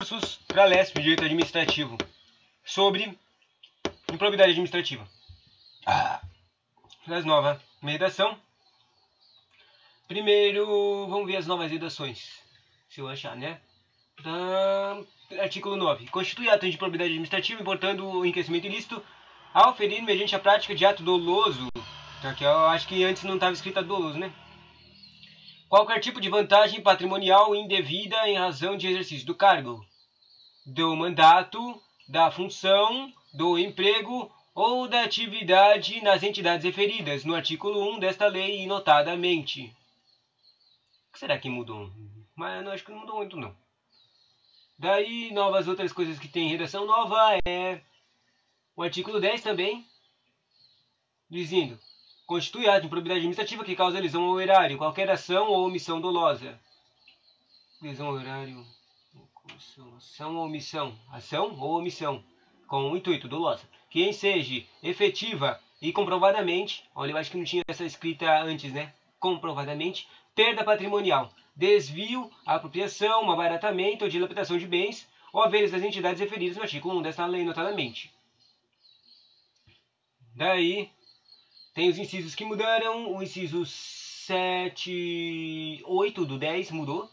cursos para LESP, Direito Administrativo, sobre improbidade administrativa. Das novas, uma redação. Primeiro, vamos ver as novas redações, se eu achar, né? Artigo 9. Constitui ato de improbidade administrativa, importando o enriquecimento ilícito, ao ferir mediante a prática de ato doloso. Então aqui eu acho que antes não estava escrito doloso, né? Qualquer tipo de vantagem patrimonial indevida em razão de exercício do cargo, do mandato, da função, do emprego ou da atividade nas entidades referidas no artigo 1 desta lei, e notadamente. O que será que mudou? Mas eu não acho que não mudou muito, não. Daí, novas outras coisas que tem redação nova é o artigo 10 também, dizendo: constitui ato de improbidade administrativa que causa lesão ao erário, qualquer ação ou omissão dolosa. Lesão ao erário, ação ou omissão, com o intuito dolosa, que seja efetiva e comprovadamente, olha, eu acho que não tinha essa escrita antes, né? Comprovadamente, perda patrimonial, desvio, apropriação, abaratamento ou dilapidação de bens ou haveres das entidades referidas no artigo 1 desta lei, notadamente. Daí, tem os incisos que mudaram. O inciso 7, 8 do 10 mudou.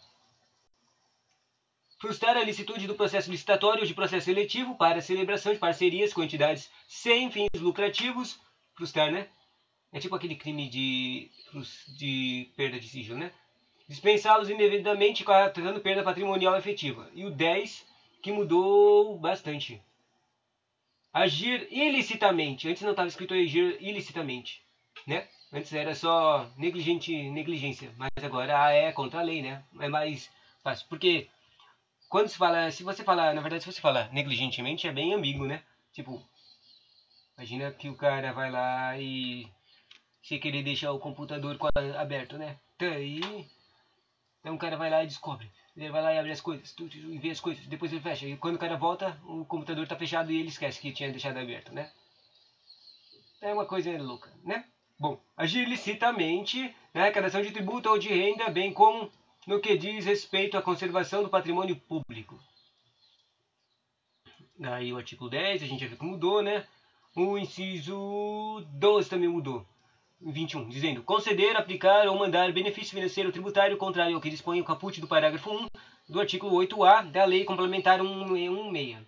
Frustrar a licitude do processo licitatório ou de processo seletivo para a celebração de parcerias com entidades sem fins lucrativos. Frustrar, né? É tipo aquele crime de perda de sigilo, né? Dispensá-los indevidamente, tratando perda patrimonial efetiva. E o 10, que mudou bastante. Agir ilicitamente. Antes não estava escrito agir ilicitamente, né? Antes era só negligência, mas agora é contra a lei, né? É mais fácil, porque quando se fala, se você falar negligentemente, é bem ambíguo, né? Tipo, imagina que o cara vai lá e se querer deixar o computador aberto, né? Então o cara vai lá e descobre. Ele vai lá e abre as coisas, e vê as coisas, depois ele fecha. E quando o cara volta, o computador está fechado e ele esquece que tinha deixado aberto, né? É uma coisa louca, né? Bom, agir ilicitamente na arrecadação de tributo ou de renda, bem como no que diz respeito à conservação do patrimônio público. Daí o artigo 10, a gente já viu que mudou, né? O inciso 12 também mudou. 21, dizendo: conceder, aplicar ou mandar benefício financeiro tributário contrário ao que dispõe o caput do parágrafo 1 do artigo 8A da Lei Complementar 116.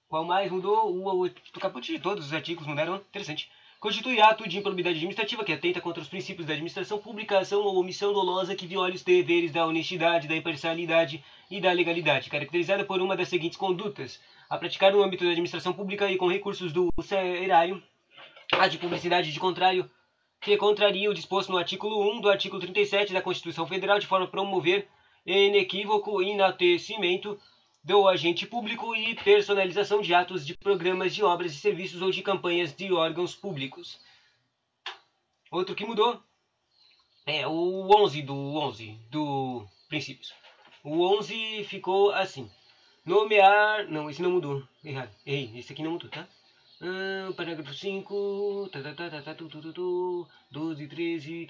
Qual mais mudou? O caput de todos os artigos mudaram. Interessante. Constitui ato de improbidade administrativa que atenta contra os princípios da administração pública, ação ou omissão dolosa que viole os deveres da honestidade, da imparcialidade e da legalidade, caracterizada por uma das seguintes condutas: a praticar no âmbito da administração pública e com recursos do erário, a de publicidade de contrário, que contraria o disposto no artigo 1 do artigo 37 da Constituição Federal, de forma a promover inequívoco enaltecimento do agente público e personalização de atos de programas de obras e serviços ou de campanhas de órgãos públicos. Outro que mudou é o 11 do Princípios. O 11 ficou assim: nomear... Não, esse não mudou. Errado. Errei. Esse aqui não mudou, tá? Parágrafo 5, 12, 13,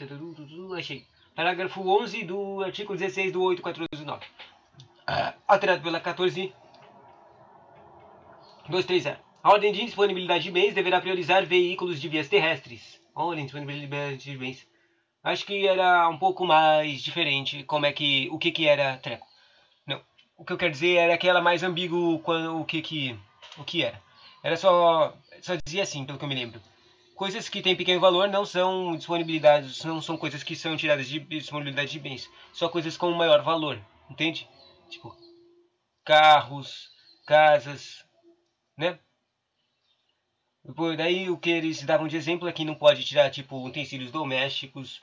achei. Parágrafo 11 do artigo 16 do 8.429. Alterado pela 14.230. A ordem de disponibilidade de bens deverá priorizar veículos de vias terrestres. Ordem de disponibilidade de bens. Acho que era um pouco mais diferente o que era treco. Não, o que eu quero dizer era que era mais ambíguo o que era. Era só dizia assim, pelo que eu me lembro. Coisas que têm pequeno valor não são disponibilidades, não são coisas que são tiradas de disponibilidade de bens. Só coisas com maior valor, entende? Tipo, carros, casas, né? Daí o que eles davam de exemplo é que não pode tirar, tipo, utensílios domésticos,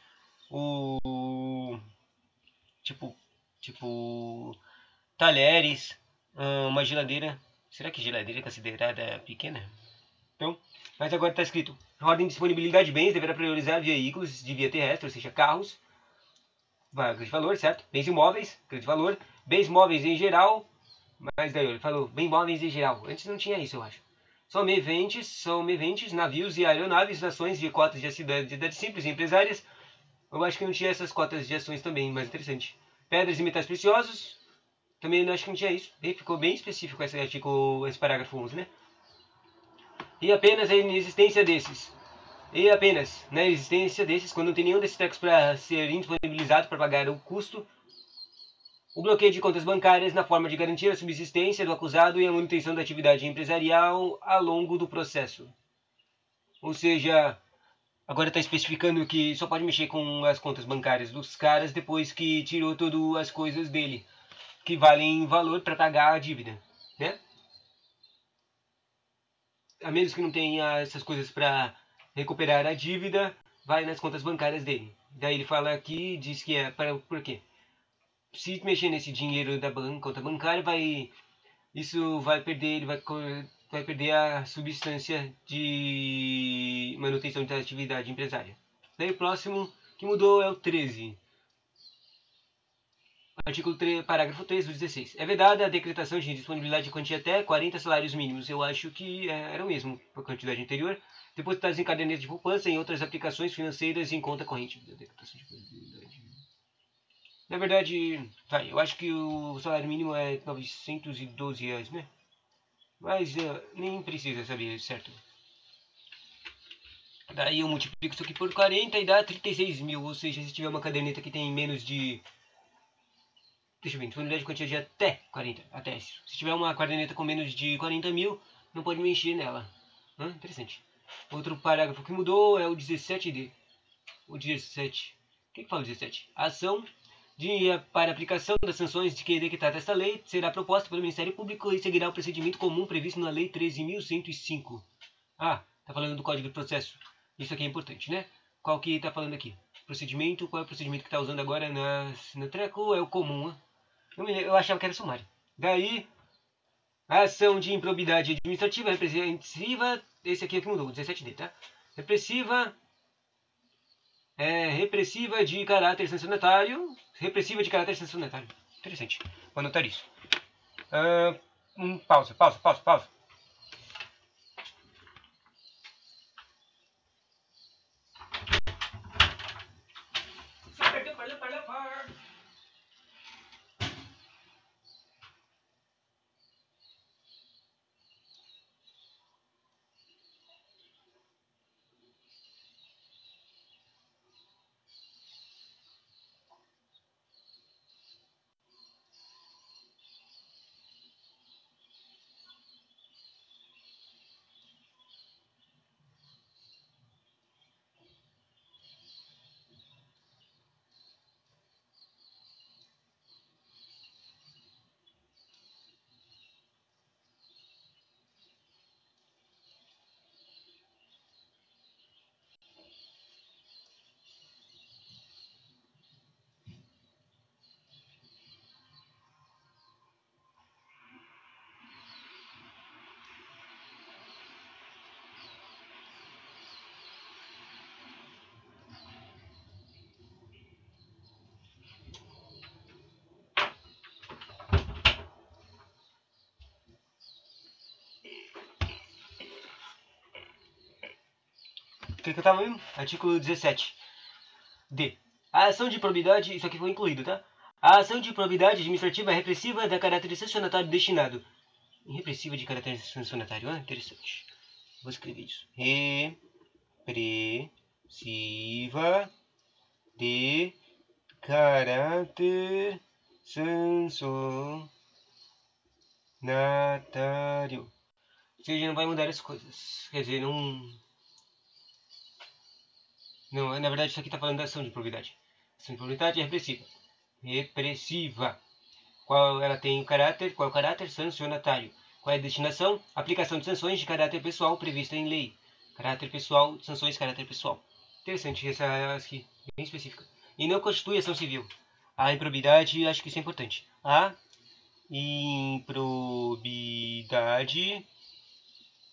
tipo, talheres, uma geladeira. Será que geladeira é considerada pequena? Então, mas agora está escrito: a ordem de disponibilidade de bens deverá priorizar veículos de via terrestre, ou seja, carros, grande valor, certo? Bens imóveis, grande valor. Bens móveis em geral, mas daí ele falou bens móveis em geral. Antes não tinha isso, eu acho. Somente navios e aeronaves, ações de cotas de cidades simples e empresárias. Eu acho que não tinha essas cotas de ações também, mas interessante. Pedras e metais preciosos, Também acho que não tinha isso. E ficou bem específico esse artigo, esse parágrafo 11, né? E apenas a inexistência desses. E apenas na existência desses, quando não tem nenhum desses tecos para ser indisponibilizado para pagar o custo, o bloqueio de contas bancárias na forma de garantir a subsistência do acusado e a manutenção da atividade empresarial ao longo do processo. Ou seja, agora está especificando que só pode mexer com as contas bancárias dos caras depois que tirou todas as coisas dele, que valem valor para pagar a dívida, né? A menos que não tenha essas coisas para recuperar a dívida, vai nas contas bancárias dele. Daí ele fala aqui, diz que é para por quê? Se mexer nesse dinheiro da conta bancária, isso vai perder, ele vai perder a substância de manutenção da atividade empresária. Daí o próximo que mudou é o 13. Artigo 3, parágrafo 3 do 16. É vedada a decretação de disponibilidade de quantia até 40 salários mínimos. Eu acho que era o mesmo a quantidade anterior. Depositados em caderneta de poupança e em outras aplicações financeiras em conta corrente. Decretação de disponibilidade. Na verdade, tá, eu acho que o salário mínimo é R$ 912, né? Mas nem precisa saber, certo? Daí eu multiplico isso aqui por 40 e dá 36 mil. Ou seja, se tiver uma caderneta que tem menos de... Deixa eu ver, disponibilidade de quantia de até 40. Até isso. Se tiver uma caderneta com menos de 40 mil, não pode mexer nela. Interessante. Outro parágrafo que mudou é o 17D. O 17. O que fala o 17? A ação para aplicação das sanções de que decretada esta lei será proposta pelo Ministério Público e seguirá o procedimento comum previsto na Lei 13.105. Ah, tá falando do Código de Processo. Isso aqui é importante, né? Qual que tá falando aqui? Procedimento, qual é o procedimento que tá usando agora no treco? É o comum, eu achava que era sumário. Daí, a ação de improbidade administrativa repressiva, esse aqui é o que mudou, o 17D, tá? Repressiva de caráter sancionatário. Repressiva de caráter sancionatário. Interessante. Vou anotar isso. Pausa. O que eu tava vendo? Artigo 17. D. A ação de probidade, isso aqui foi incluído, tá? A ação de probidade administrativa repressiva da caráter sancionatário destinado. Repressiva de caráter sancionatário, interessante. Vou escrever isso. Repressiva de caráter sancionatário. Ou seja, não vai mudar as coisas. Quer dizer, não, na verdade isso aqui está falando da ação de probidade. Ação de probidade é repressiva. Repressiva. Qual é o caráter sancionatário? Qual é a destinação? Aplicação de sanções de caráter pessoal prevista em lei. Caráter pessoal, sanções de caráter pessoal. Interessante essa aqui, bem específica. E não constitui ação civil. A improbidade, acho que isso é importante. A improbidade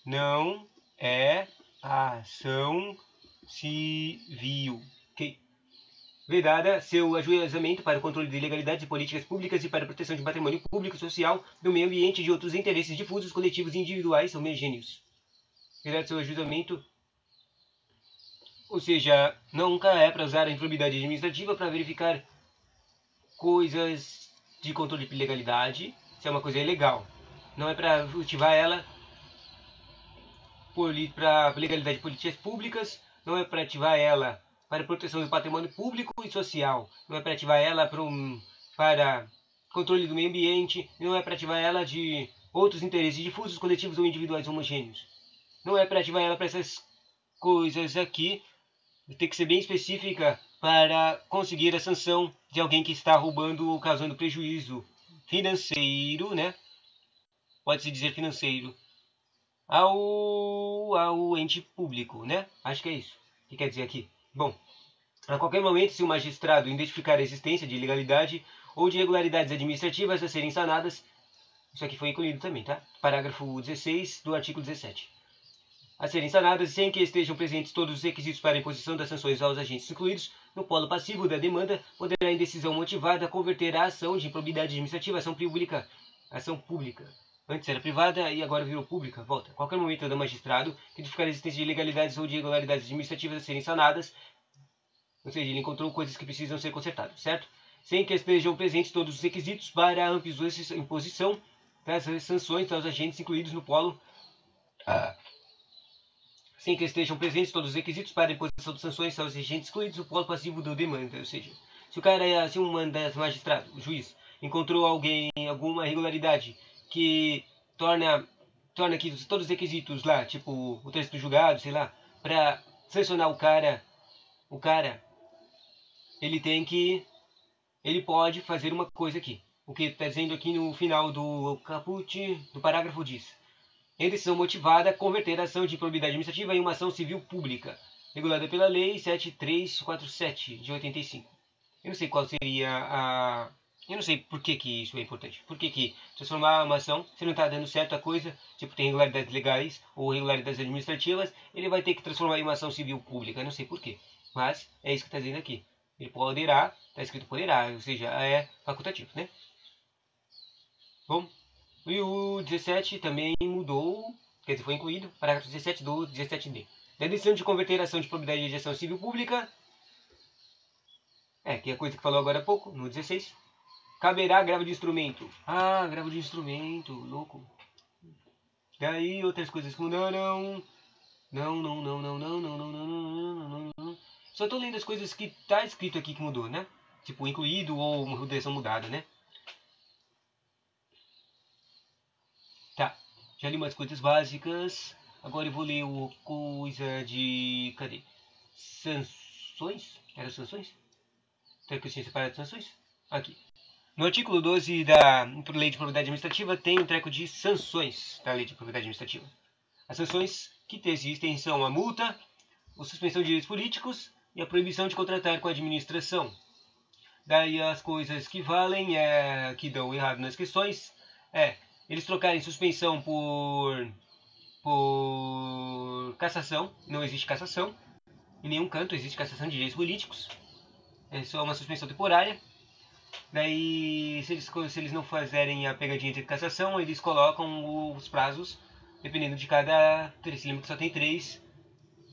não é ação civil. Ok? Vedada seu ajuizamento para o controle de legalidades e políticas públicas e para a proteção de patrimônio público, social, do meio ambiente e de outros interesses difusos, coletivos e individuais homogêneos. Vedada seu ajuizamento, ou seja, nunca é para usar a improbidade administrativa para verificar coisas de controle de ilegalidade, se é uma coisa ilegal. Não é para ativar ela para legalidade de políticas públicas, não é para ativar ela para proteção do patrimônio público e social, não é para ativar ela para controle do meio ambiente, não é para ativar ela de outros interesses difusos, coletivos ou individuais homogêneos. Não é para ativar ela para essas coisas aqui. Tem que ser bem específica para conseguir a sanção de alguém que está roubando ou causando prejuízo financeiro, né? Pode-se dizer financeiro, ao ente público, né? Acho que é isso que quer dizer aqui. Bom, a qualquer momento, se o magistrado identificar a existência de ilegalidade ou de irregularidades administrativas a serem sanadas, isso aqui foi incluído também, tá? Parágrafo 16 do artigo 17. A serem sanadas sem que estejam presentes todos os requisitos para a imposição das sanções aos agentes incluídos no polo passivo da demanda, poderá, em decisão motivada, converter a ação de improbidade administrativa ação pública. Antes era privada e agora virou pública. Volta. A qualquer momento do magistrado identificar a existência de ilegalidades ou de irregularidades administrativas a serem sanadas, ou seja, ele encontrou coisas que precisam ser consertadas, certo? Sem que estejam presentes todos os requisitos para a imposição das sanções aos agentes incluídos no polo sem que estejam presentes todos os requisitos para a imposição de sanções aos agentes excluídos do polo passivo da demanda. Ou seja, se um magistrado, o juiz, encontrou alguma irregularidade que torna aqui todos os requisitos lá, tipo o texto do julgado, sei lá, para sancionar o cara, ele pode fazer uma coisa aqui. O que está dizendo aqui no final do caput do parágrafo diz: em decisão motivada, converter a ação de improbidade administrativa em uma ação civil pública, regulada pela Lei 7347, de 85. Eu não sei qual seria a... Eu não sei por que isso é importante. Por que transformar uma ação, se não está dando certo a coisa, tipo tem irregularidades legais ou irregularidades administrativas, ele vai ter que transformar em uma ação civil pública. Eu não sei por quê. Mas é isso que está dizendo aqui. Ele poderá, está escrito poderá, ou seja, é facultativo, né? Bom, e o 17 também mudou, quer dizer, foi incluído, parágrafo 17 do 17D. Da decisão de converter a ação de probidade de ação civil pública, que é a coisa que falou agora há pouco, no 16, caberá agravo de instrumento. Ah, agravo de instrumento, louco. Daí outras coisas que mudaram. Não. Só tô lendo as coisas que tá escrito aqui que mudou, né? Tipo, incluído ou uma direção mudada, né? Tá, já li umas coisas básicas. Agora eu vou ler o coisa de... Cadê? Sanções? Era sanções? Tem que eu tinha separado sanções? Aqui. No artigo 12 da Lei de Propriedade Administrativa tem um treco de sanções da Lei de Propriedade Administrativa. As sanções que existem são a multa, a suspensão de direitos políticos e a proibição de contratar com a administração. Daí as coisas que valem, que dão errado nas questões, eles trocarem suspensão por cassação. Não existe cassação. Em nenhum canto existe cassação de direitos políticos. É só uma suspensão temporária. Daí, se eles não fazerem a pegadinha de cassação, eles colocam os prazos, dependendo de cada... Você lembra que só tem 3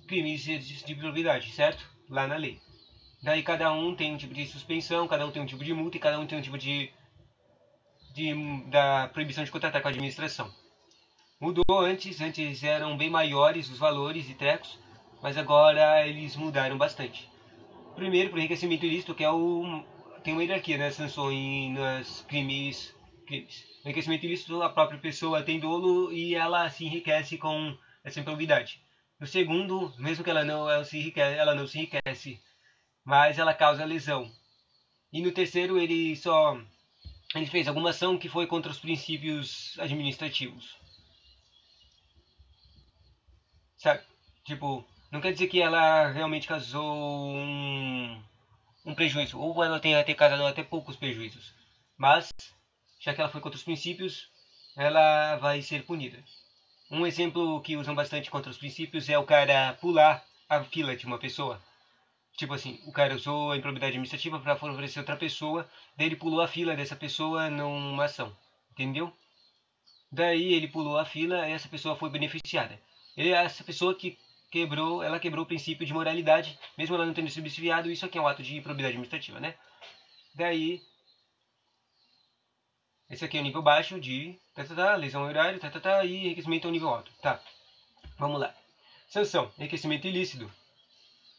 crimes de propriedade, certo? Lá na lei. Daí cada um tem um tipo de suspensão, cada um tem um tipo de multa e cada um tem um tipo da proibição de contratar com a administração. Mudou antes eram bem maiores os valores e trecos, mas agora eles mudaram bastante. Primeiro, para o enriquecimento ilícito, que tem uma hierarquia nas sanções, nos crimes. No enriquecimento ilícito, a própria pessoa tem dolo e ela se enriquece com essa improbidade. No segundo, mesmo que ela não se enriquece, mas ela causa lesão. E no terceiro, ele fez alguma ação que foi contra os princípios administrativos. Sabe? Tipo, não quer dizer que ela realmente causou um prejuízo, ou ela tenha causado até poucos prejuízos. Mas, já que ela foi contra os princípios, ela vai ser punida. Um exemplo que usam bastante contra os princípios é o cara pular a fila de uma pessoa. Tipo assim, o cara usou a improbidade administrativa para favorecer outra pessoa, daí ele pulou a fila dessa pessoa numa ação, entendeu? Daí ele pulou a fila e essa pessoa foi beneficiada. Essa pessoa que quebrou o princípio de moralidade, mesmo ela não tendo sido desviado, isso aqui é um ato de improbidade administrativa, né? Daí Esse aqui é o nível baixo de lesão ao erário, e enriquecimento ao nível alto. Tá, vamos lá. Sanção, enriquecimento ilícito.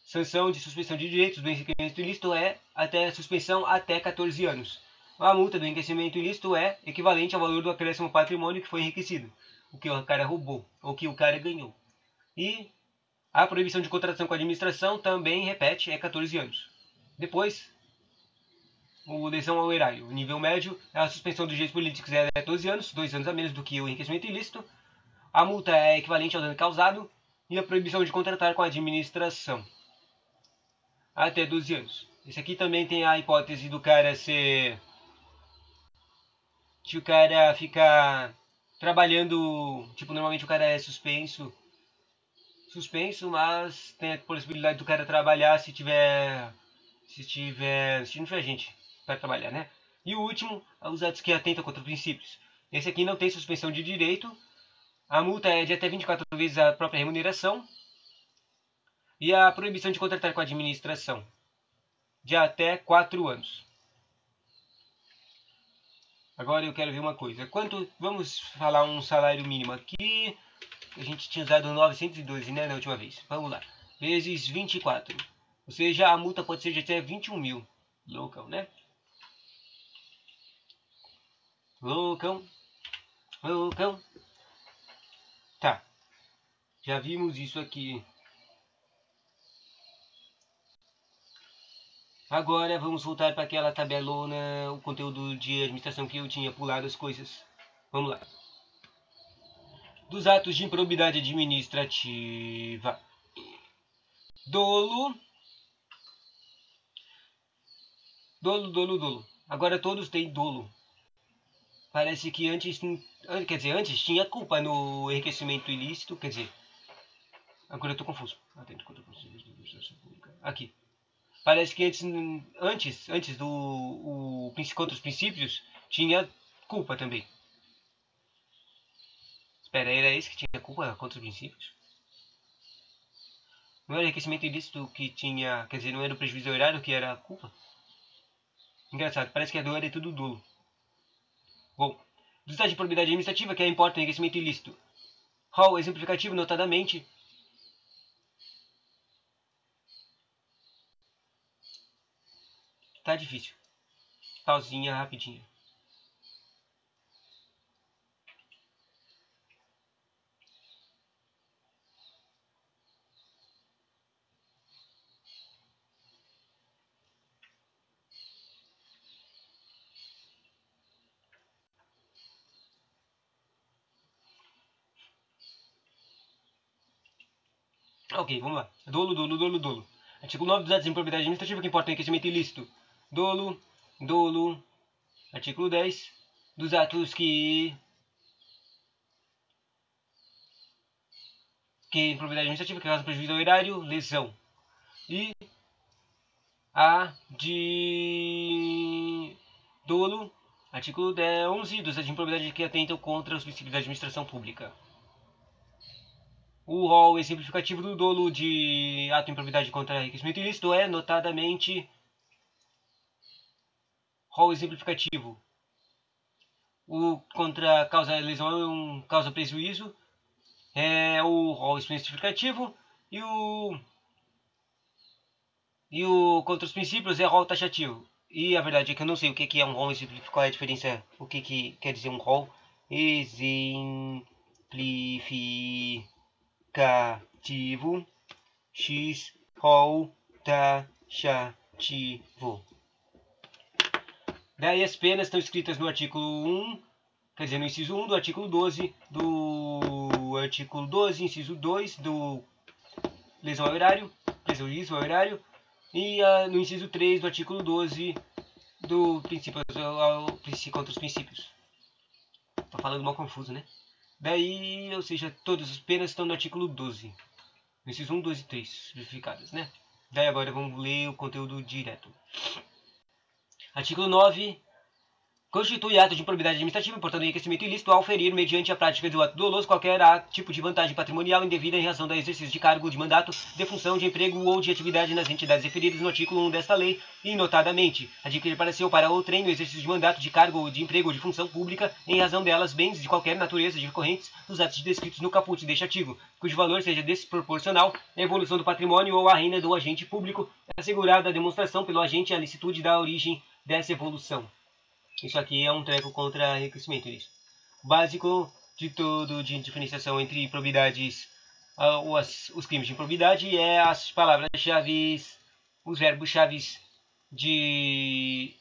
Sanção de suspensão de direitos do enriquecimento ilícito é até suspensão até 14 anos. A multa do enriquecimento ilícito é equivalente ao valor do acréscimo patrimônio que foi enriquecido, o que o cara roubou, ou que o cara ganhou. E a proibição de contratação com a administração também repete, é 14 anos. Depois, o lesão ao erário. O nível médio, a suspensão dos direitos políticos é até 12 anos, 2 anos a menos do que o enriquecimento ilícito. A multa é equivalente ao dano causado e a proibição de contratar com a administração até 12 anos. Esse aqui também tem a hipótese do cara ser... de o cara ficar trabalhando... Tipo, normalmente o cara é suspenso, mas tem a possibilidade do cara trabalhar se não tiver gente para trabalhar, né? E o último, os atos que atentam contra os princípios. Esse aqui não tem suspensão de direito. A multa é de até 24 vezes a própria remuneração. E a proibição de contratar com a administração, de até 4 anos. Agora eu quero ver uma coisa. Vamos falar um salário mínimo aqui. A gente tinha usado 912, né, na última vez. Vamos lá. Vezes 24. Ou seja, a multa pode ser de até 21 mil. Loucão, né? Loucão. Tá. Já vimos isso aqui. Agora vamos voltar para aquela tabelona, o conteúdo de administração que eu tinha pulado as coisas. Vamos lá. Dos atos de improbidade administrativa. Dolo. Agora todos têm dolo. Parece que antes tinha culpa no enriquecimento ilícito, quer dizer... Agora eu tô confuso. Aqui. Parece que antes do contra os princípios, tinha culpa também. Espera, era esse que tinha culpa contra os princípios? Não era enriquecimento ilícito que tinha... Quer dizer, não era o prejuízo ao erário que era a culpa? Engraçado, parece que a dor é tudo dolo. Bom, do estado de probidade administrativa, que importa o enriquecimento ilícito. Hall exemplificativo, notadamente... Tá difícil. Pausinha rapidinho. Ok, vamos lá. Dolo. Artigo 9 dos atos de improbidade administrativa que importa o enriquecimento ilícito. Dolo. Artigo 10 dos atos que improbidade administrativa que causa prejuízo ao erário, lesão. E a de dolo, artigo 11 dos atos de improbidade que atentam contra os princípios da administração pública. O rol exemplificativo do dolo de ato de improbidade contra enriquecimento ilícito é, notadamente, rol exemplificativo. O contra causa lesão, causa prejuízo, é o rol exemplificativo. E o contra os princípios é rol taxativo. E a verdade é que eu não sei o que é um rol exemplificativo, qual é a diferença, o que quer dizer um rol exemplificativo. X rol taxativo. Daí as penas estão escritas no artigo 1, quer dizer, no inciso 1 do artigo 12, inciso 2 do lesão ao erário, prejuízo ao erário, e no inciso 3 do artigo 12 do princípio contra os princípios. Tô falando mal confuso, né? Daí, ou seja, todas as penas estão no artigo 12. No inciso 1, 2 e 3, verificadas, né? Daí agora vamos ler o conteúdo direto. Artigo 9 constitui ato de improbidade administrativa, portanto, enriquecimento ilícito ao ferir, mediante a prática do ato doloso, qualquer tipo de vantagem patrimonial indevida em razão do exercício de cargo, de mandato, de função, de emprego ou de atividade nas entidades referidas no artigo 1 desta lei, e, notadamente, adquirir para si ou para outrem no exercício de mandato, de cargo, de emprego ou de função pública, em razão delas, bens de qualquer natureza decorrentes dos atos descritos no caput deste artigo, cujo valor seja desproporcional à evolução do patrimônio ou à renda do agente público, assegurada a demonstração pelo agente a licitude da origem dessa evolução. Isso aqui é um treco contra enriquecimento ilícito. Básico de todo de diferenciação entre improbidades, os crimes de improbidade é as palavras-chave, os verbos-chave de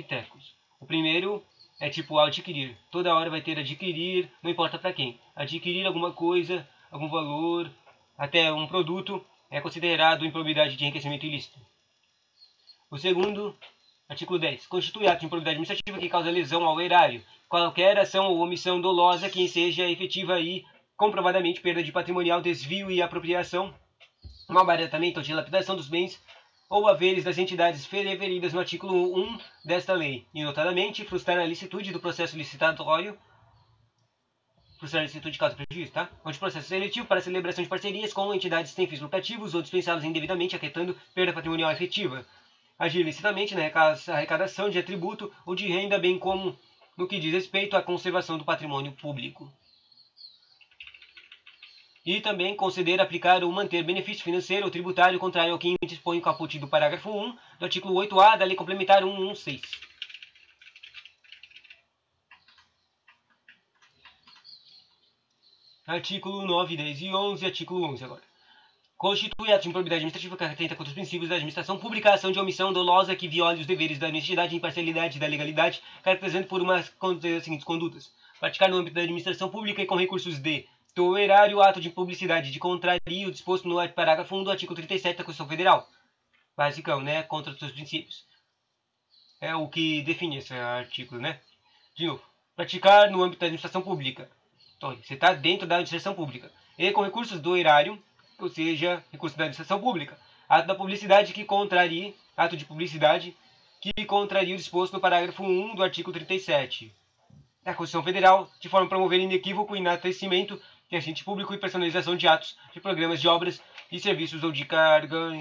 trecos. O primeiro é tipo adquirir. Toda hora vai ter adquirir, não importa para quem. Adquirir alguma coisa, algum valor, até um produto, é considerado improbidade de enriquecimento ilícito. O segundo, artigo 10. Constitui ato de improbidade administrativa que causa lesão ao erário. Qualquer ação ou omissão dolosa que seja efetiva e comprovadamente perda de patrimonial, desvio e apropriação, malbaratamento ou dilapidação dos bens ou haveres das entidades referidas no artigo 1 desta lei, e notadamente frustrar a licitude do processo licitatório, frustrar a licitude causa prejuízo, tá? Onde o processo seletivo para celebração de parcerias com entidades sem fins lucrativos ou dispensá-los indevidamente, acarretando perda patrimonial efetiva. Agir licitamente na arrecadação de tributo ou de renda, bem como no que diz respeito à conservação do patrimônio público. E também conceder, aplicar ou manter benefício financeiro ou tributário contrário ao que dispõe o caput do parágrafo 1 do artigo 8A da Lei Complementar 116. Artigo 9, 10 e 11, artigo 11 agora. Constitui ato de improbidade administrativa que atenta contra os princípios da administração pública, ação de omissão dolosa que viole os deveres da honestidade, imparcialidade e da legalidade, caracterizando por uma das seguintes condutas: praticar no âmbito da administração pública e com recursos de do erário ato de publicidade de contraria o disposto no parágrafo 1 do artigo 37 da Constituição Federal. Basicão, né? Contra os seus princípios. É o que define esse artigo, né? De novo, praticar no âmbito da administração pública. Então, você está dentro da administração pública. E com recursos do erário, ou seja, recursos da administração pública. Ato da publicidade que contraria, ato de publicidade que contraria o disposto no parágrafo 1 do artigo 37 da Constituição Federal, de forma a promover inequívoco enaltecimento de agente público e personalização de atos, de programas de obras e serviços ou de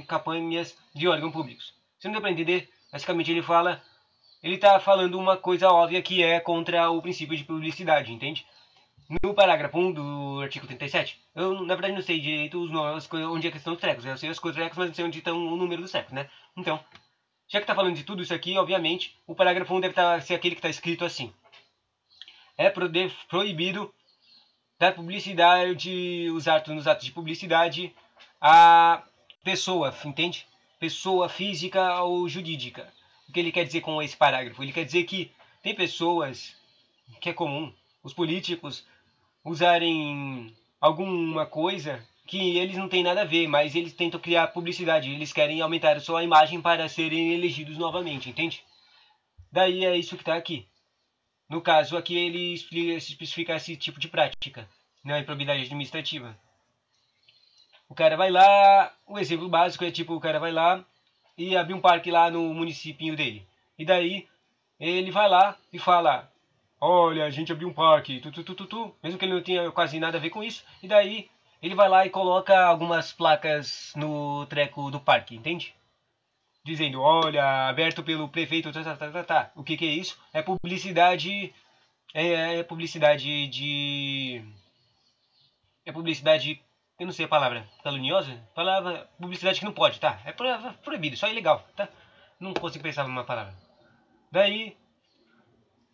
campanhas de órgãos públicos. Se não deu para entender, basicamente ele está falando uma coisa óbvia que é contra o princípio de publicidade, entende? No parágrafo 1 do artigo 37, eu na verdade não sei direito onde é a questão dos trecos. Eu sei as coisas trecos, mas não sei onde estão o número dos trecos, né? Então, já que está falando de tudo isso aqui, obviamente, o parágrafo 1 deve ser aquele que está escrito assim. É proibido dar publicidade, usar nos atos de publicidade a pessoa, entende? Pessoa física ou jurídica. O que ele quer dizer com esse parágrafo? Ele quer dizer que tem pessoas, que é comum, os políticos usarem alguma coisa que eles não têm nada a ver, mas eles tentam criar publicidade, eles querem aumentar a sua imagem para serem elegidos novamente, entende? Daí é isso que está aqui. No caso aqui ele especifica esse tipo de prática, na improbidade administrativa. O cara vai lá, o exemplo básico é tipo, o cara vai lá e abre um parque lá no município dele. E daí ele vai lá e fala: olha, a gente abriu um parque, mesmo que ele não tenha quase nada a ver com isso. E daí ele vai lá e coloca algumas placas no treco do parque, entende? Dizendo: olha, aberto pelo prefeito, O que é isso? É publicidade, é publicidade de... É publicidade, eu não sei a palavra, caluniosa? Palavra, publicidade que não pode, tá? É proibido, só é ilegal, tá? Não consigo pensar numa palavra. Daí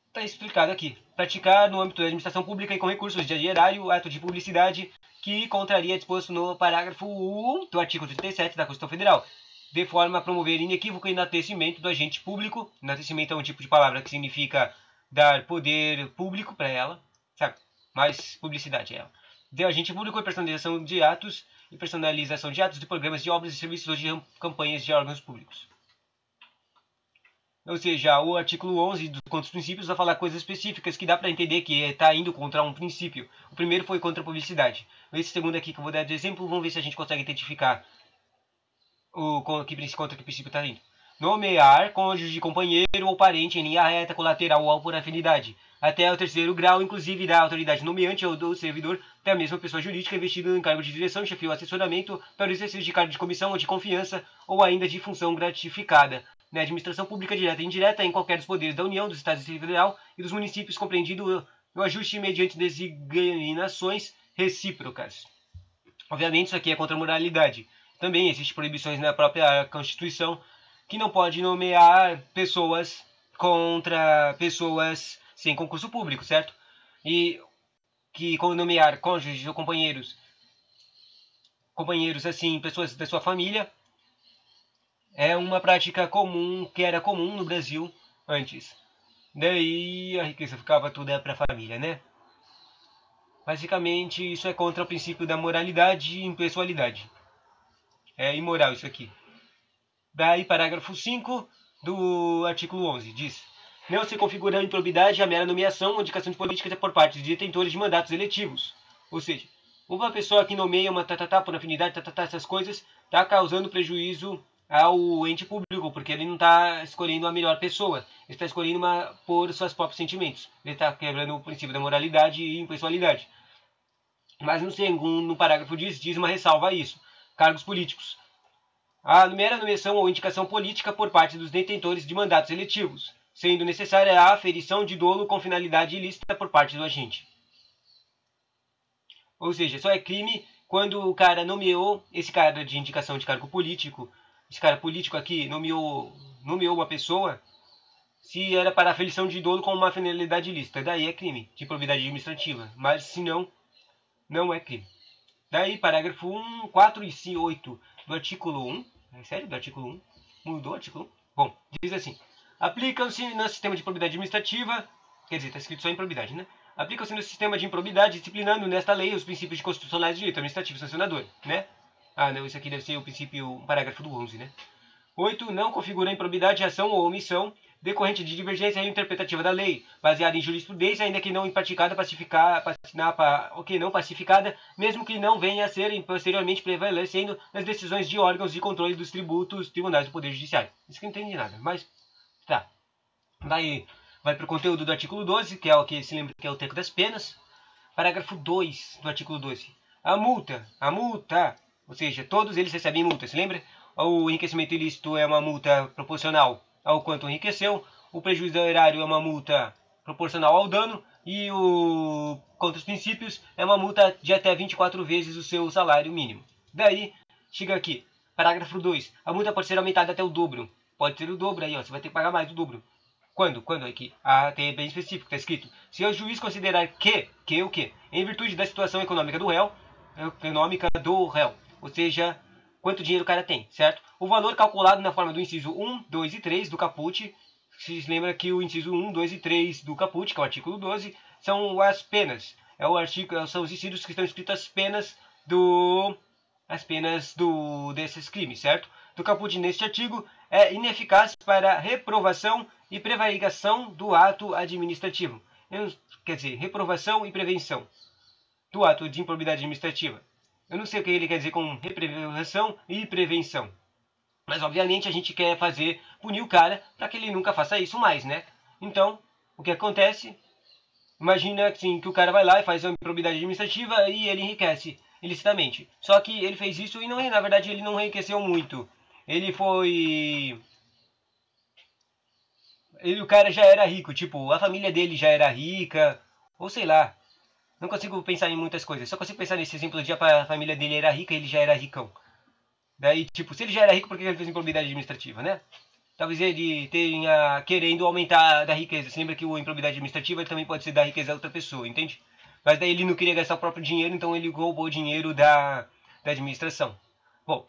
está explicado aqui. Praticar no âmbito da administração pública e com recursos de erário ato de publicidade que contraria disposto no parágrafo 1 do artigo 37 da Constituição Federal, de forma a promover inequívoco enaltecimento do agente público. Enaltecimento é um tipo de palavra que significa dar poder público para ela, sabe? Mas publicidade é ela. De agente público e personalização de atos de programas de obras e serviços ou de campanhas de órgãos públicos. Ou seja, o artigo 11 contra os princípios vai falar coisas específicas que dá para entender que está indo contra um princípio. O primeiro foi contra a publicidade. Esse segundo aqui que eu vou dar de exemplo, vamos ver se a gente consegue identificar contra que princípio está indo. nomear cônjuge, companheiro ou parente em linha reta, colateral ou por afinidade, até o terceiro grau, inclusive da autoridade nomeante ou do servidor da mesma pessoa jurídica investido em cargo de direção, chefia ou assessoramento para o exercício de cargo de comissão ou de confiança ou ainda de função gratificada na administração pública direta e indireta em qualquer dos poderes da União, dos Estados Federal e dos municípios, compreendido no ajuste mediante designações recíprocas. Obviamente isso aqui é contra a moralidade. Também existem proibições na própria Constituição que não pode nomear pessoas contra pessoas sem concurso público, certo? E que nomear cônjuges ou companheiros assim, pessoas da sua família, é uma prática comum, que era comum no Brasil antes. Daí a riqueza ficava toda para a família, né? Basicamente, isso é contra o princípio da moralidade e impessoalidade. É imoral isso aqui. Daí, parágrafo 5 do artigo 11 diz: não se configura improbidade a mera nomeação ou indicação de políticas por parte de detentores de mandatos eletivos. Ou seja, uma pessoa que nomeia uma por afinidade, essas coisas, está causando prejuízo ao ente público, porque ele não está escolhendo a melhor pessoa. Ele está escolhendo uma por seus próprios sentimentos. Ele está quebrando o princípio da moralidade e impessoalidade. Mas no parágrafo diz uma ressalva a isso. Cargos políticos. A mera nomeação ou indicação política por parte dos detentores de mandatos eletivos, sendo necessária a aferição de dolo com finalidade ilícita por parte do agente. Ou seja, só é crime quando o cara nomeou, esse cara de indicação de cargo político, esse cara político aqui nomeou uma pessoa, se era para aferição de dolo com uma finalidade ilícita. Daí é crime de improbidade administrativa, mas se não, não é crime. Daí, parágrafo 1, 4 e 8 do artigo 1. É sério? Do artigo 1? Mudou o artigo 1? Bom, diz assim: aplicam-se no sistema de improbidade administrativa, quer dizer, está escrito só improbidade, né? Aplicam-se no sistema de improbidade, disciplinando nesta lei os princípios constitucionais de direito administrativo sancionador, né? Ah, não, isso aqui deve ser o princípio, o parágrafo do 11, né? 8. Não configura improbidade ação ou omissão decorrente de divergência interpretativa da lei, baseada em jurisprudência, ainda que não praticada, não pacificada, mesmo que não venha a ser posteriormente prevalecendo nas decisões de órgãos de controle dos tributos, tribunais do Poder Judiciário. Isso que eu não entendi nada, mas tá. Vai para o conteúdo do artigo 12, que é o que se lembra que é o teco das penas. Parágrafo 2 do artigo 12. A multa, ou seja, todos eles recebem multa, se lembra? O enriquecimento ilícito é uma multa proporcional ao quanto enriqueceu, o prejuízo erário é uma multa proporcional ao dano e o contra os princípios é uma multa de até 24 vezes o seu salário mínimo. Daí, chega aqui, parágrafo 2. A multa pode ser aumentada até o dobro. Pode ser o dobro aí, ó, você vai ter que pagar mais do dobro. Quando? Quando aqui? Ah, tem bem específico, está escrito. Se o juiz considerar que o quê? Em virtude da situação econômica do réu, ou seja, quanto dinheiro o cara tem, certo? O valor calculado na forma do inciso 1, 2 e 3 do caput, se lembra que o inciso 1, 2 e 3 do caput, que é o artigo 12, são as penas. São os incisos que estão escritos as penas desses crimes, certo? Do caput neste artigo é ineficaz para reprovação e prevaricação do ato administrativo. Quer dizer, reprovação e prevenção do ato de improbidade administrativa. Eu não sei o que ele quer dizer com reprovação e prevenção. Mas, obviamente, a gente quer punir o cara para que ele nunca faça isso mais, né? Então, o que acontece? Imagina assim, que o cara vai lá e faz uma improbidade administrativa e ele enriquece ilicitamente. Só que ele fez isso e, na verdade, ele não enriqueceu muito. O cara já era rico, tipo, a família dele já era rica, ou sei lá. Não consigo pensar em muitas coisas. Só consigo pensar nesse exemplo de a família dele era rica e ele já era ricão. Daí, tipo, se ele já era rico, por que ele fez improbidade administrativa, né? Talvez ele tenha querendo aumentar da riqueza. Você lembra que a improbidade administrativa também pode ser da riqueza da outra pessoa, entende? Mas daí ele não queria gastar o próprio dinheiro, então ele roubou o dinheiro da administração. Bom,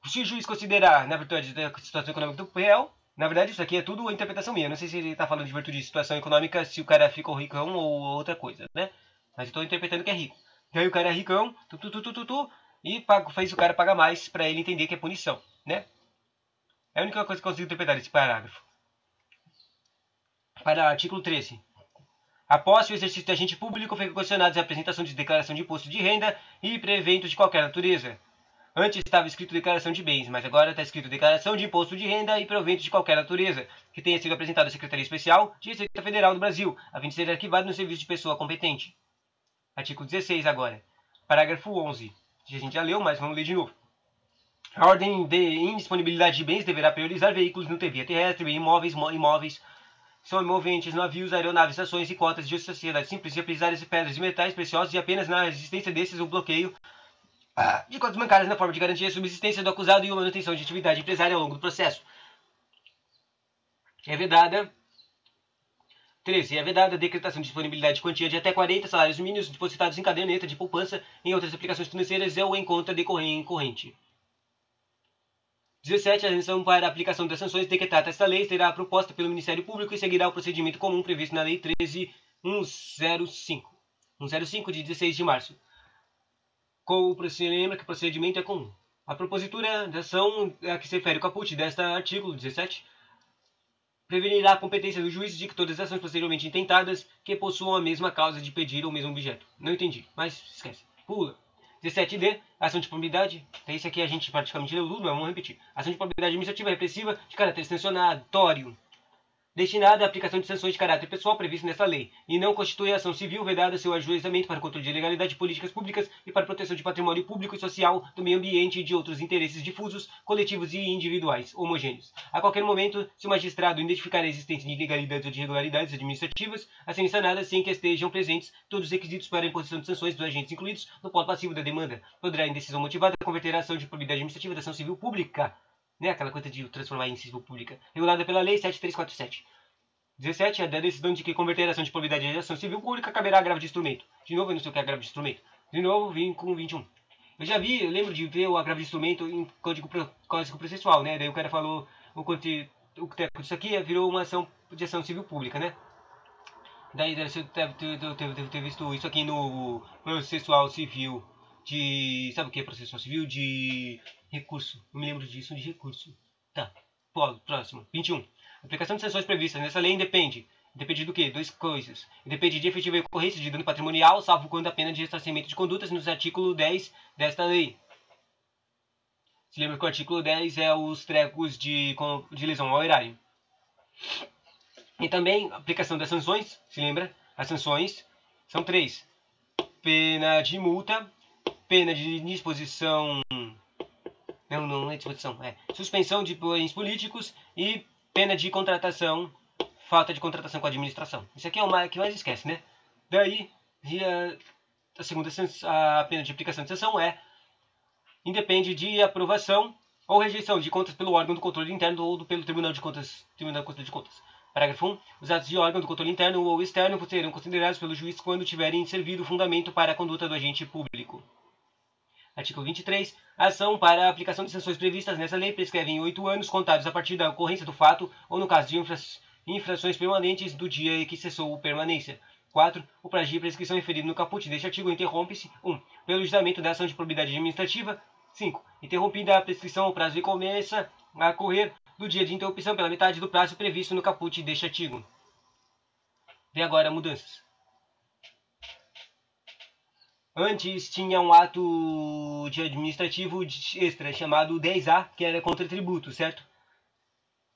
se o juiz considerar, na virtude da situação econômica do réu, na verdade isso aqui é tudo interpretação minha. Não sei se ele está falando de virtude de situação econômica, se o cara ficou ricão ou outra coisa, né? Mas eu estou interpretando que é rico. E aí o cara é ricão, e fez o cara pagar mais para ele entender que é punição, né? É a única coisa que eu consigo interpretar desse parágrafo. Para o artigo 13. Após o exercício de agente público, foi condicionados à apresentação de declaração de imposto de renda e para eventos de qualquer natureza. Antes estava escrito declaração de bens, mas agora está escrito declaração de imposto de renda e provento de qualquer natureza, que tenha sido apresentado à Secretaria Especial de Receita Federal do Brasil, a fim de ser arquivado no serviço de pessoa competente. Artigo 16 agora. Parágrafo 11. A gente já leu, mas vamos ler de novo. A ordem de indisponibilidade de bens deverá priorizar veículos no via terrestre, imóveis, são moventes, navios, aeronaves, ações e cotas de sociedade simples, represárias e pedras e metais preciosos e apenas na existência desses o bloqueio de contas bancárias na forma de garantir a subsistência do acusado e a manutenção de atividade empresária ao longo do processo. É vedada 13. É vedada a decretação de disponibilidade de quantia de até 40 salários mínimos depositados em caderneta de poupança em outras aplicações financeiras ou em conta corrente. 17. A isenção para a aplicação das sanções decretada esta lei será proposta pelo Ministério Público e seguirá o procedimento comum previsto na Lei 13.105 de 16 de março. Lembra que o procedimento é comum. A propositura da ação a que se refere o caput deste artigo 17 prevenirá a competência do juiz de que todas as ações posteriormente intentadas que possuam a mesma causa de pedir ou mesmo objeto. Não entendi, mas esquece. Pula. 17D, ação de probidade. Isso aqui a gente praticamente leu tudo, mas vamos repetir. Ação de probidade administrativa repressiva de caráter sancionatório, destinada à aplicação de sanções de caráter pessoal previstas nesta lei, e não constitui ação civil vedada seu ajuizamento para controle de legalidade de políticas públicas e para proteção de patrimônio público e social, do meio ambiente e de outros interesses difusos, coletivos e individuais, homogêneos. A qualquer momento, se o magistrado identificar a existência de ilegalidades ou de irregularidades administrativas a serem sanadas sem que estejam presentes todos os requisitos para a imposição de sanções dos agentes incluídos no polo passivo da demanda, poderá, em decisão motivada, converter a ação de probidade administrativa da ação civil pública, né, aquela coisa de transformar em civil pública, regulada pela Lei 7347. 17. A decisão de que converter a ação de probidade em ação civil pública caberá agravo de instrumento. De novo, eu não sei o que é agravo de instrumento. De novo, vim com 21. Eu lembro de ver o agravo de instrumento em código processual, né? Daí o cara falou o que isso aqui virou uma ação de ação civil pública, né? Daí você deve ter visto isso aqui no processual civil de... Sabe o que é processual civil? De recurso. Eu me lembro disso de recurso. Tá. Próximo. 21. A aplicação de sanções previstas nessa lei depende do quê? Duas coisas. Depende de efetiva ocorrência de dano patrimonial, salvo quando a pena de ressarcimento de condutas nos artículo 10 desta lei. Se lembra que o artículo 10 é os trecos de lesão ao erário. E também a aplicação das sanções, se lembra? As sanções são 3. Pena de multa, pena de disposição... Não é disposição, é suspensão de bens políticos e pena de contratação, falta de contratação com a administração. Isso aqui é o que mais esquece, né? Daí, a segunda a pena de aplicação de sanção independe de aprovação ou rejeição de contas pelo órgão do controle interno ou pelo Tribunal de Contas. Parágrafo 1. Os atos de órgão do controle interno ou externo serão considerados pelo juiz quando tiverem servido fundamento para a conduta do agente público. Artigo 23. A ação para a aplicação de sanções previstas nessa lei prescreve em 8 anos, contados a partir da ocorrência do fato ou no caso de infrações permanentes do dia em que cessou a permanência. 4. O prazo de prescrição referido no caput deste artigo interrompe-se 1. Pelo julgamento da ação de probidade administrativa. 5. Interrompida a prescrição, o prazo começa a correr do dia de interrupção pela metade do prazo previsto no caput deste artigo. Vê agora mudanças. Antes tinha um ato de administrativo extra chamado 10A, que era contra tributo, certo?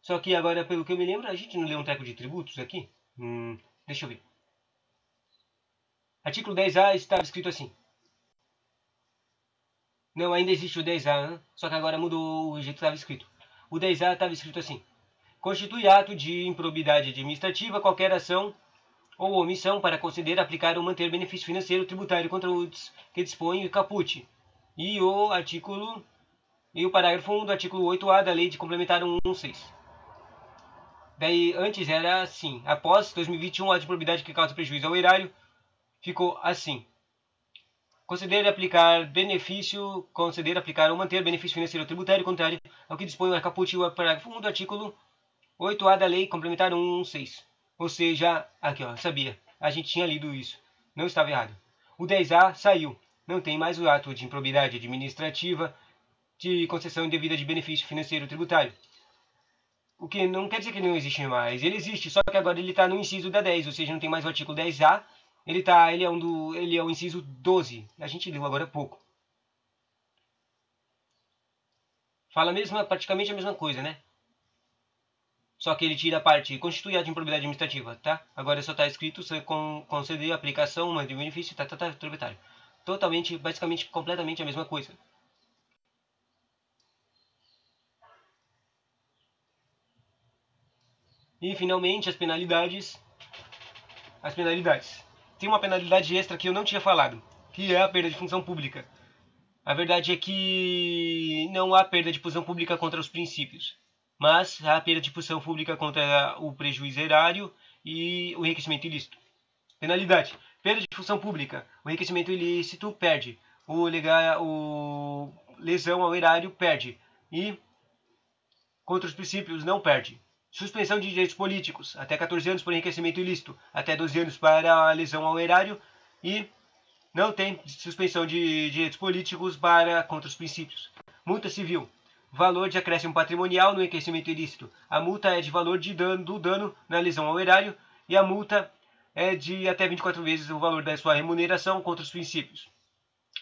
Só que agora, pelo que eu me lembro, a gente não leu um treco de tributos aqui? Deixa eu ver. Artigo 10A estava escrito assim. Não, ainda existe o 10A, hein? Só que agora mudou o jeito que estava escrito. O 10A estava escrito assim. Constitui ato de improbidade administrativa qualquer ação ou omissão para conceder, aplicar ou manter benefício financeiro tributário contra os que dispõe o caput. E o parágrafo 1 do artigo 8A da Lei de Complementar 116. Daí, antes era assim. Após 2021, a de probidade que causa prejuízo ao erário ficou assim. Conceder, aplicar ou manter benefício financeiro tributário contrário ao que dispõe o caput e o parágrafo 1 do artigo 8A da Lei Complementar 116. Ou seja, aqui ó, sabia, a gente tinha lido isso, não estava errado. O 10A saiu, não tem mais o ato de improbidade administrativa de concessão indevida de benefício financeiro tributário. O que não quer dizer que não existe mais, ele existe, só que agora ele está no inciso da 10, ou seja, não tem mais o artigo 10A, ele é o inciso 12, a gente leu agora há pouco. fala praticamente a mesma coisa, né? Só que ele tira a parte constitui ato de improbidade administrativa, tá? Agora só tá escrito conceder aplicação, uma de benefício, tributário. Totalmente, basicamente, completamente a mesma coisa. E finalmente as penalidades. As penalidades. Tem uma penalidade extra que eu não tinha falado, que é a perda de função pública. A verdade é que não há perda de função pública contra os princípios, mas há perda de função pública contra o prejuízo erário e o enriquecimento ilícito. Penalidade. Perda de função pública. O enriquecimento ilícito perde. O lesão ao erário perde. E contra os princípios não perde. Suspensão de direitos políticos. Até 14 anos por enriquecimento ilícito. Até 12 anos para a lesão ao erário. E não tem suspensão de direitos políticos contra os princípios. Multa civil. Valor de acréscimo patrimonial no enriquecimento ilícito. A multa é de valor do dano na lesão ao erário. E a multa é de até 24 vezes o valor da sua remuneração contra os princípios.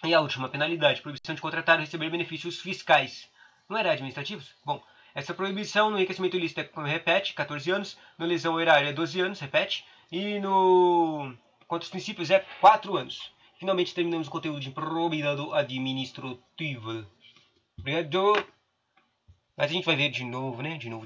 E a última penalidade, proibição de contratar ou receber benefícios fiscais. Não era administrativos? Bom, essa proibição no enriquecimento ilícito repete, 14 anos, no lesão ao erário é 12 anos, repete, e no contra os princípios é 4 anos. Finalmente terminamos o conteúdo de improbidade administrativa. Obrigado. Mas a gente vai ver de novo, né? De novo.